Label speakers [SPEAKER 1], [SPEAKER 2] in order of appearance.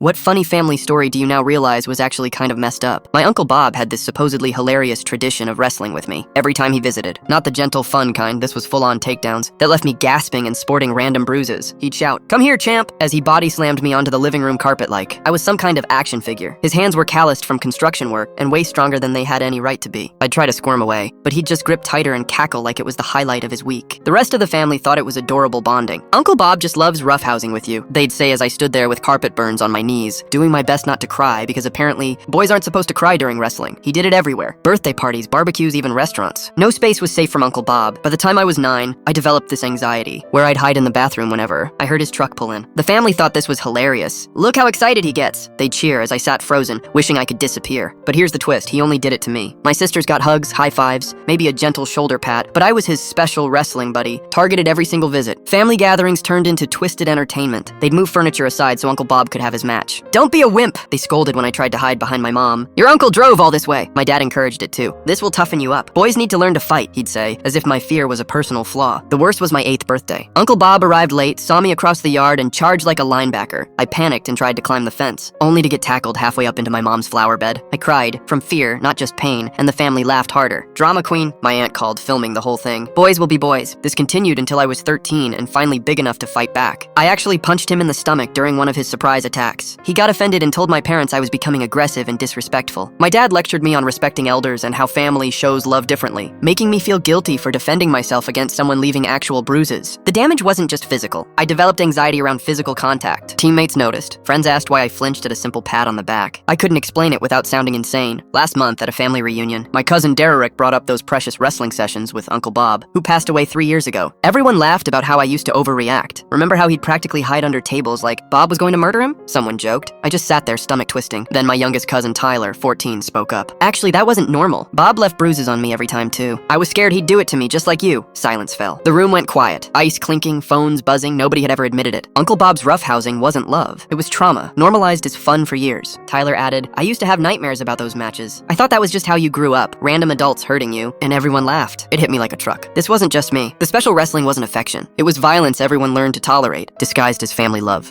[SPEAKER 1] What funny family story do you now realize was actually kind of messed up? My Uncle Bob had this supposedly hilarious tradition of wrestling with me every time he visited. Not the gentle, fun kind, this was full-on takedowns that left me gasping and sporting random bruises. He'd shout, "Come here, champ," as he body slammed me onto the living room carpet like I was some kind of action figure. His hands were calloused from construction work and way stronger than they had any right to be. I'd try to squirm away, but he'd just grip tighter and cackle like it was the highlight of his week. The rest of the family thought it was adorable bonding. "Uncle Bob just loves roughhousing with you," they'd say as I stood there with carpet burns on my knees, doing my best not to cry because apparently boys aren't supposed to cry during wrestling. He did it everywhere. Birthday parties, barbecues, even restaurants. No space was safe from Uncle Bob. By the time I was 9, I developed this anxiety, where I'd hide in the bathroom whenever I heard his truck pull in. The family thought this was hilarious. "Look how excited he gets." They'd cheer as I sat frozen, wishing I could disappear. But here's the twist, he only did it to me. My sisters got hugs, high fives, maybe a gentle shoulder pat, but I was his special wrestling buddy, targeted every single visit. Family gatherings turned into twisted entertainment. They'd move furniture aside so Uncle Bob could have his match. "Don't be a wimp," they scolded when I tried to hide behind my mom. "Your uncle drove all this way." My dad encouraged it too. "This will toughen you up. Boys need to learn to fight," he'd say, as if my fear was a personal flaw. The worst was my 8th birthday. Uncle Bob arrived late, saw me across the yard, and charged like a linebacker. I panicked and tried to climb the fence, only to get tackled halfway up into my mom's flower bed. I cried, from fear, not just pain, and the family laughed harder. "Drama queen," my aunt called, filming the whole thing. "Boys will be boys." This continued until I was 13 and finally big enough to fight back. I actually punched him in the stomach during one of his surprise attacks. He got offended and told my parents I was becoming aggressive and disrespectful. My dad lectured me on respecting elders and how family shows love differently, making me feel guilty for defending myself against someone leaving actual bruises. The damage wasn't just physical. I developed anxiety around physical contact. Teammates noticed. Friends asked why I flinched at a simple pat on the back. I couldn't explain it without sounding insane. Last month at a family reunion, my cousin Derek brought up those precious wrestling sessions with Uncle Bob, who passed away 3 years ago. Everyone laughed about how I used to overreact. Remember how he'd practically hide under tables like Bob was going to murder him? Someone joked. I just sat there stomach twisting. Then my youngest cousin Tyler, 14, spoke up. "Actually, that wasn't normal. Bob left bruises on me every time too. I was scared he'd do it to me just like you." Silence fell. The room went quiet. Ice clinking, phones buzzing, nobody had ever admitted it. Uncle Bob's roughhousing wasn't love. It was trauma, normalized as fun for years. Tyler added, "I used to have nightmares about those matches. I thought that was just how you grew up, random adults hurting you," and everyone laughed. It hit me like a truck. This wasn't just me. The special wrestling wasn't affection. It was violence everyone learned to tolerate, disguised as family love.